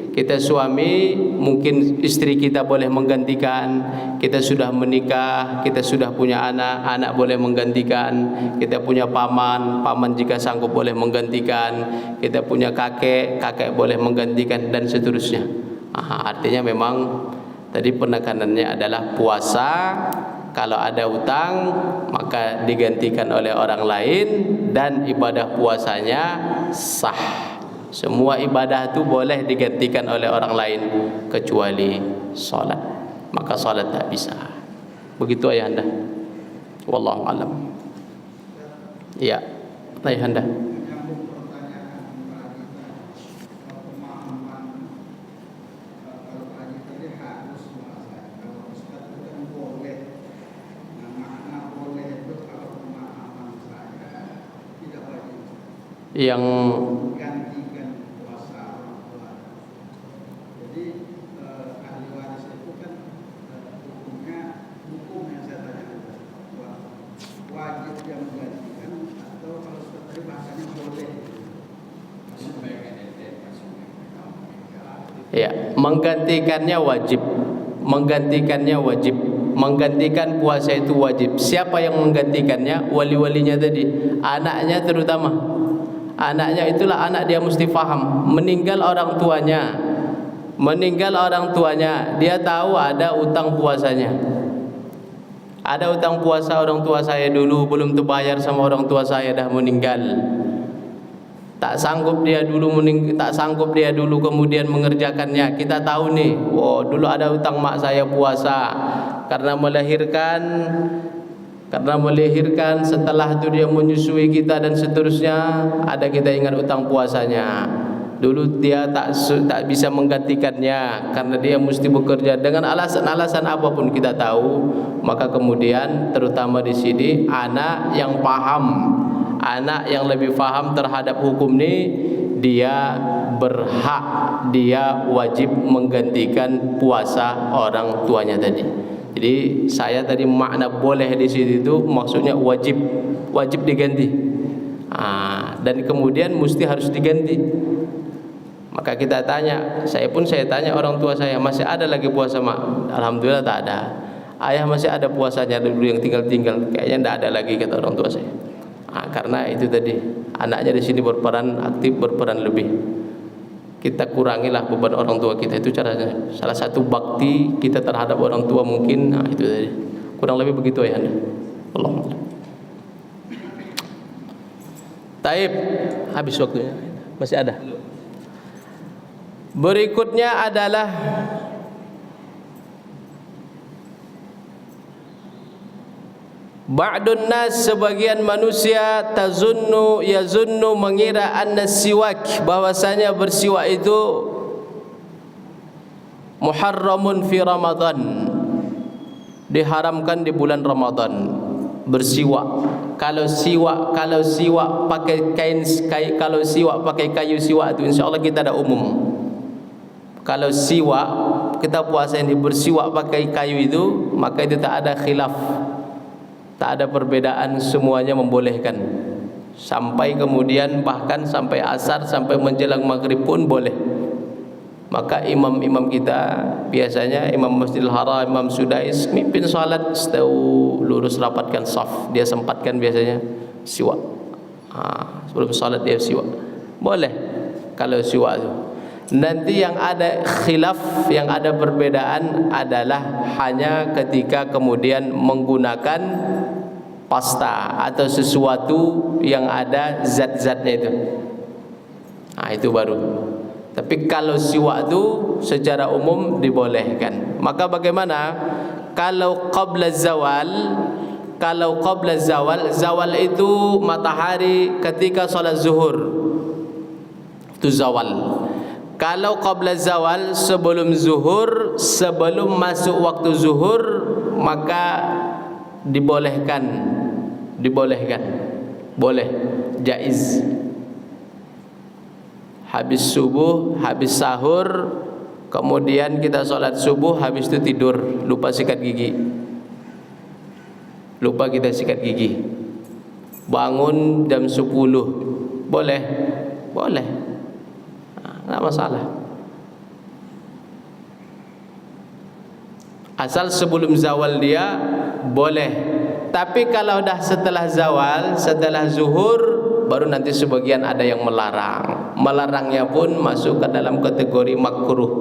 Kita suami, mungkin istri kita boleh menggantikan. Kita sudah menikah, kita sudah punya anak, anak boleh menggantikan. Kita punya paman, paman jika sanggup boleh menggantikan. Kita punya kakek, kakek boleh menggantikan, dan seterusnya. Artinya memang tadi penekanannya adalah puasa, kalau ada hutang maka digantikan oleh orang lain, dan ibadah puasanya sah. Semua ibadah itu boleh digantikan oleh orang lain kecuali salat. Maka salat tak bisa. Begitu ayahanda. Wallahu alam. Ya, ayahanda. Yang gantikan puasa orang tua. Jadi ahli waris itu kan hukum yang saya tanyakan, wajib yang menggantikan atau kalau seperti bahasanya boleh. Ya, menggantikannya wajib. Menggantikan puasa itu wajib. Siapa yang menggantikannya? Wali-walinya tadi, anaknya terutama. Anaknya itulah anak dia mesti faham. Meninggal orang tuanya, dia tahu ada utang puasanya. Ada utang puasa orang tua saya dulu belum terbayar sama orang tua saya, dah meninggal. Tak sanggup dia dulu kemudian mengerjakannya. Kita tahu nih, dulu ada utang mak saya puasa karena melahirkan, setelah itu dia menyusui kita dan seterusnya, ada kita ingat utang puasanya. Dulu dia tak bisa menggantikannya karena dia mesti bekerja dengan alasan-alasan apapun kita tahu. Maka kemudian terutama di sini anak yang paham, anak yang lebih paham terhadap hukum ini, dia berhak, dia wajib menggantikan puasa orang tuanya tadi. Jadi saya tadi makna boleh di situ itu maksudnya wajib diganti. Dan kemudian mesti harus diganti. Maka saya tanya orang tua saya, masih ada lagi puasa mak? Alhamdulillah tak ada. ayah masih ada puasanya dulu yang tinggal-tinggal, kayaknya tidak ada lagi kata orang tua saya. Karena itu tadi anaknya di sini berperan aktif, berperan lebih. Kita kurangilah beban orang tua kita, itu caranya. Salah satu bakti kita terhadap orang tua mungkin, itu tadi. Kurang lebih begitu ya. Allah. Taib, habis waktunya. Masih ada. Berikutnya adalah ba'dun nas, sebagian manusia yazunnu mengira anna siwak, bahwasanya bersiwak itu muharramun fi Ramadan, diharamkan di bulan Ramadan. Bersiwak, kalau siwak pakai kalau siwak pakai kayu siwak itu insyaallah kita ada umum. Kalau siwak kita puasa ini bersiwak pakai kayu itu, maka itu tak ada khilaf, tak ada perbedaan, semuanya membolehkan. Sampai kemudian bahkan sampai asar, sampai menjelang maghrib pun boleh. Maka imam-imam kita biasanya Imam Masjidil Haram, Imam Sudais mimpin salat setahu lurus rapatkan saf, dia sempatkan biasanya siwak. Sebelum salat dia siwak. Boleh kalau siwak itu. Nanti yang ada khilaf, yang ada perbedaan adalah hanya ketika kemudian menggunakan pasta atau sesuatu yang ada zat-zatnya itu. Itu baru. Tapi kalau siwak itu secara umum dibolehkan. Maka bagaimana kalau qabla zawal? Kalau qabla zawal, zawal itu matahari ketika salat zuhur, itu zawal. Kalau qabla zawal, sebelum zuhur, sebelum masuk waktu zuhur, maka dibolehkan, boleh, jaiz. Habis subuh, habis sahur, kemudian kita sholat subuh, habis itu tidur, lupa sikat gigi, lupa kita sikat gigi, bangun jam 10, boleh, nggak masalah, asal sebelum zawal dia boleh. Tapi kalau dah setelah zawal, setelah zuhur, baru nanti sebagian ada yang melarang. Melarangnya pun masuk ke dalam kategori makruh.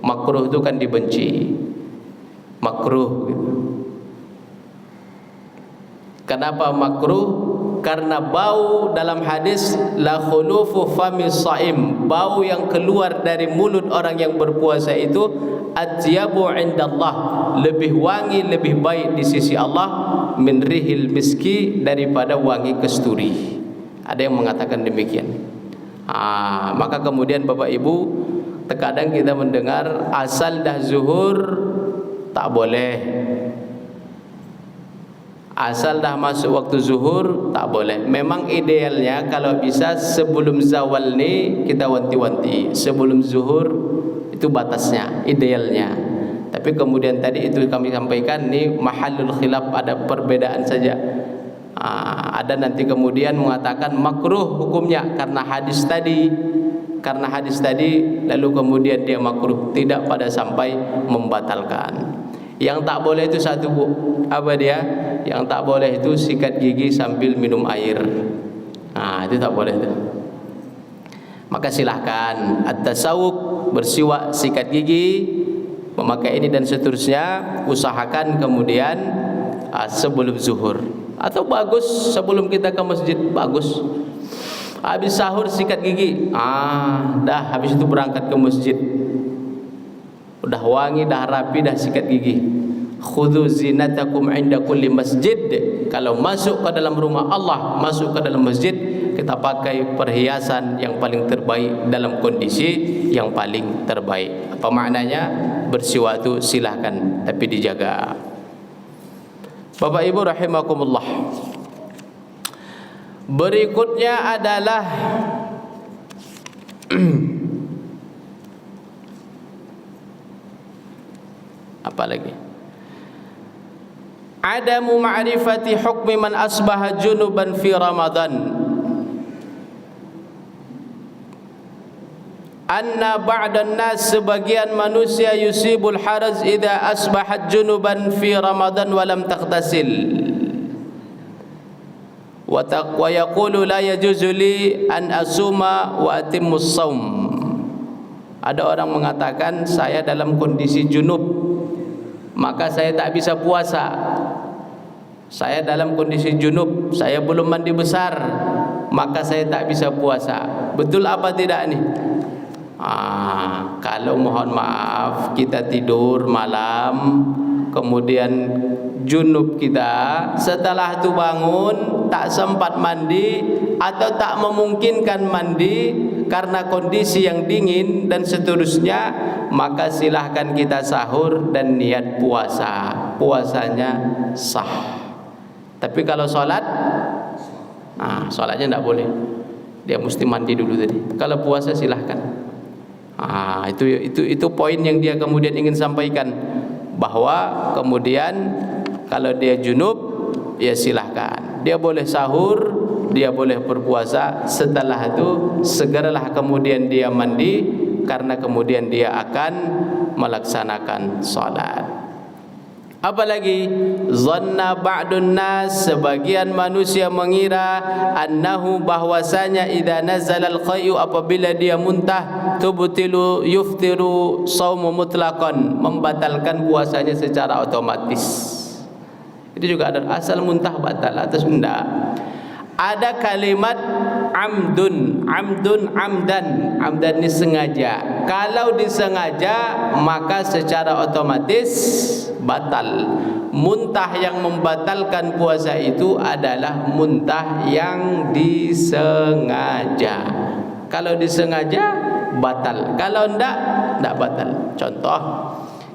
Makruh itu kan dibenci, makruh gitu. Kenapa makruh? Karena bau dalam hadis la khulufu fami shaim, bau yang keluar dari mulut orang yang berpuasa itu atyabu indallah, lebih wangi, lebih baik di sisi Allah min rihil miski, daripada wangi kasturi. Ada yang mengatakan demikian. Maka kemudian Bapak Ibu, terkadang kita mendengar asal dah zuhur tak boleh, asal dah masuk waktu zuhur tak boleh. Memang idealnya kalau bisa sebelum zawal ni kita wanti-wanti, sebelum zuhur itu batasnya, idealnya. Tapi kemudian tadi itu kami sampaikan ni mahallul khilaf, ada perbedaan saja. Ada nanti kemudian mengatakan makruh hukumnya karena hadis tadi, lalu kemudian dia makruh, tidak pada sampai membatalkan. Yang tak boleh itu satu, Bu. Apa dia? Yang tak boleh itu sikat gigi sambil minum air. Itu tak boleh itu. Maka silahkan at-tasawuk, bersiwak, sikat gigi, memakai ini dan seterusnya, usahakan kemudian sebelum zuhur. Atau bagus sebelum kita ke masjid, bagus. Habis sahur sikat gigi, dah habis itu berangkat ke masjid, udah wangi, dah rapi, dah sikat gigi. Khudhu zinatakum inda kulli masjid. Kalau masuk ke dalam rumah Allah, masuk ke dalam masjid, kita pakai perhiasan yang paling terbaik dalam kondisi yang paling terbaik. Apa maknanya? Bersiwak itu silahkan, tapi dijaga. Bapak Ibu rahimakumullah. Berikutnya adalah apa lagi? Adamu ma'rifati hukmi man asbaha junuban fi Ramadan. anna ba'dan nas, sebagian manusia yusibul haraj idza asbahat junuban fi Ramadan wa lam taghtasil wa yaqulu la yajuzu li an asuma wa atimmus shaum. Ada orang mengatakan saya dalam kondisi junub maka saya tak bisa puasa. Saya dalam kondisi junub, saya belum mandi besar, maka saya tak bisa puasa. Betul apa tidak nih? Kalau mohon maaf kita tidur malam, kemudian junub kita, setelah itu bangun tak sempat mandi atau tak memungkinkan mandi karena kondisi yang dingin dan seterusnya, maka silahkan kita sahur dan niat puasa, puasanya sah. Tapi kalau sholat, sholatnya tidak boleh, dia mesti mandi dulu tadi. Kalau puasa silahkan. Itu poin yang dia kemudian ingin sampaikan, bahwa kemudian kalau dia junub ya silahkan, dia boleh sahur, dia boleh berpuasa. Setelah itu segeralah kemudian dia mandi, karena kemudian dia akan melaksanakan sholat. Apalagi zanna ba'dun nas, sebagian manusia mengira annahu, bahwasanya idza nazala al-qayyu, apabila dia muntah, tubtilu yuftiru shaumu mutlaqan, membatalkan puasanya secara otomatis. Itu juga ada asal muntah batal atau enggak. Ada kalimat amdun, amdan ini sengaja. Kalau disengaja maka secara otomatis batal. Muntah yang membatalkan puasa itu adalah muntah yang disengaja. Kalau disengaja batal, kalau enggak batal. Contoh,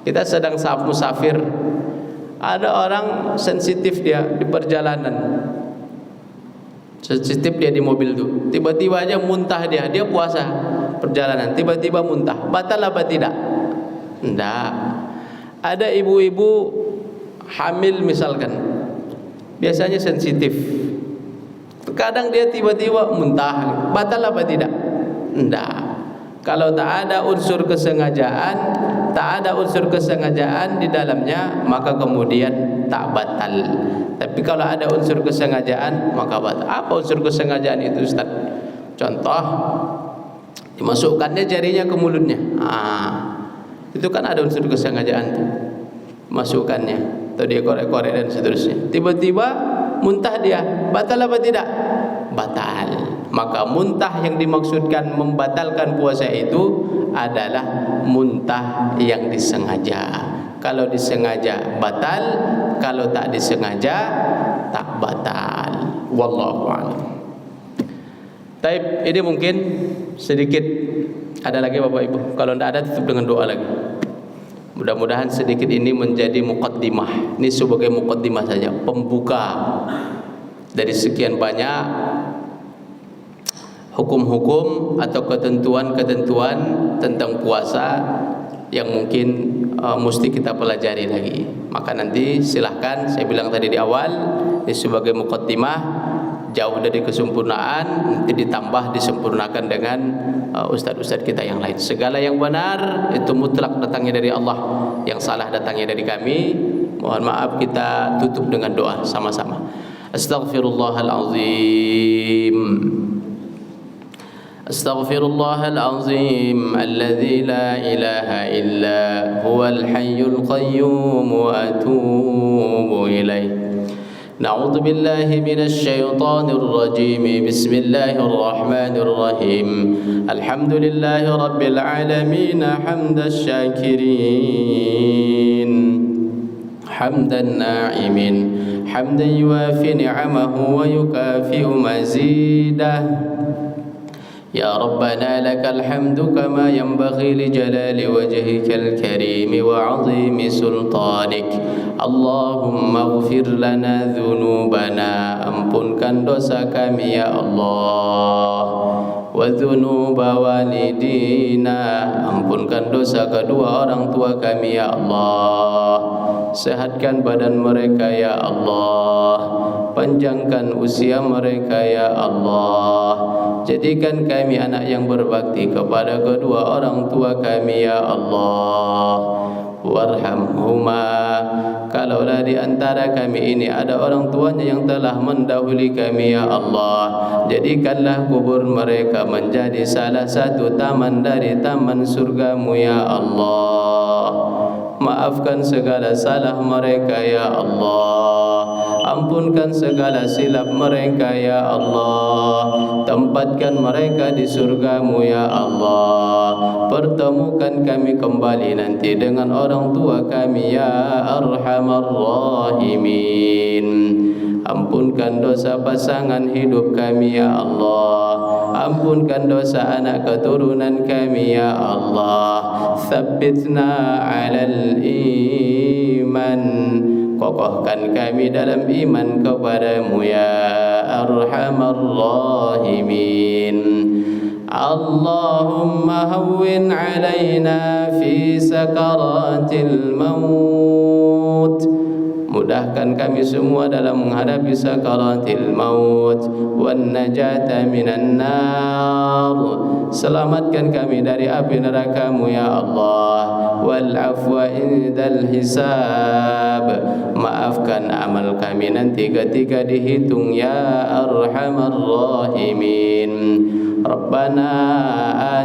kita sedang musafir, ada orang sensitif dia di perjalanan, sensitif dia di mobil tuh, tiba-tiba aja muntah dia puasa perjalanan, tiba-tiba muntah, batal apa tidak? Enggak. Ada ibu-ibu hamil misalkan, biasanya sensitif, kadang dia tiba-tiba muntah, batal apa tidak? Enggak. Kalau tak ada unsur kesengajaan di dalamnya, maka kemudian tak batal. Tapi kalau ada unsur kesengajaan maka batal. Apa unsur kesengajaan itu, Ustaz? Contoh, dimasukkannya jarinya ke mulutnya. Itu kan ada unsur kesengajaan tuh. Masukkannya, atau dia korek-korek dan seterusnya. Tiba-tiba muntah dia, batal apa tidak? Batal. Maka muntah yang dimaksudkan membatalkan puasa itu adalah muntah yang disengaja. Kalau disengaja batal, kalau tak disengaja tak batal. Wallahu a'lam. Taib, ini mungkin sedikit. Ada lagi Bapak Ibu? Kalau tidak ada, tutup dengan doa lagi. Mudah-mudahan sedikit ini menjadi muqaddimah. Ini sebagai muqaddimah saja, pembuka dari sekian banyak hukum-hukum atau ketentuan-ketentuan tentang puasa yang mungkin mesti kita pelajari lagi. Maka nanti silahkan, saya bilang tadi di awal, ini sebagai muqaddimah, jauh dari kesempurnaan, nanti ditambah disempurnakan dengan ustaz-ustaz kita yang lain. Segala yang benar itu mutlak datangnya dari Allah, yang salah datangnya dari kami. Mohon maaf, kita tutup dengan doa sama-sama. Astaghfirullahalazim. Astaghfirullahalazim alladzi la ilaha illa huwal hayyul qayyum wa atubu ilaih. Na'udzu billahi minasy syaithanir rajim. Bismillahir rahmanir rahim. Alhamdulillahi rabbil alamin hamdasy syakirin, hamdan na'imin, hamdan yuwafi ni'amahu wa yukafi'u mazidah. Ya Rabbana lakal hamdu kama yanbaghi li jalali wajhikal karim wa 'azimi sultanik. Allahumma ighfir lana dhunubana, ampunkan dosa kami ya Allah. Wa dhunuba walidina, ampunkan dosa kedua orang tua kami ya Allah. sehatkan badan mereka ya Allah, panjangkan usia mereka ya Allah, jadikan kami anak yang berbakti kepada kedua orang tua kami ya Allah. Warhamhuma, kalaulah di antara kami ini ada orang tuanya yang telah mendahului kami ya Allah, jadikanlah kubur mereka menjadi salah satu taman dari taman surgamu ya Allah. Maafkan segala salah mereka ya Allah, ampunkan segala silap mereka ya Allah, tempatkan mereka di surgamu ya Allah. Pertemukan kami kembali nanti dengan orang tua kami ya Arhamar Rahimin. Ampunkan dosa pasangan hidup kami ya Allah, ampunkan dosa anak keturunan kami ya Allah. Tsabbitna 'alal iman, kokohkan kami dalam iman kepadamu ya Arhamar Rahimin. Allahumma hawwin 'alaina fi sakaratil maut, mudahkan kami semua dalam menghadapi sakaratil maut. Wan najata minan nar, selamatkan kami dari api neraka-Mu ya Allah. Wal afwa indal hisab, maafkan amal kami nanti ketika dihitung ya Arhamar Rahimin. Rabbana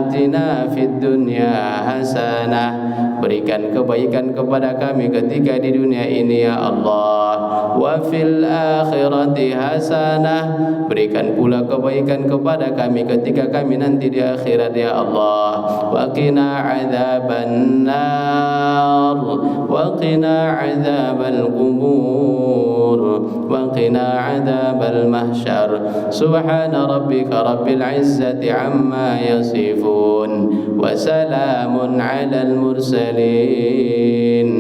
atina fid dunya hasanah, berikan kebaikan kepada kami ketika di dunia ini ya Allah. Wa fil akhirati hasanah, berikan pula kebaikan kepada kami ketika kami nanti di akhirat ya Allah. Wa qina adzaban nar, wa qina adzabal qubur, wa qina adzabal mahsyar. Subhana rabbika rabbil izzati amma yasifun, wa salamun alal mursalin,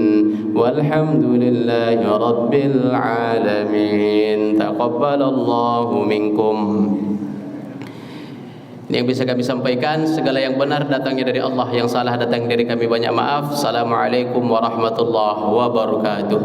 walhamdulillahi rabbil alamin. Taqabbalallahu minkum. Ini yang bisa kami sampaikan. Segala yang benar datangnya dari Allah, yang salah datang dari kami banyak maaf. Assalamualaikum warahmatullahi wabarakatuh.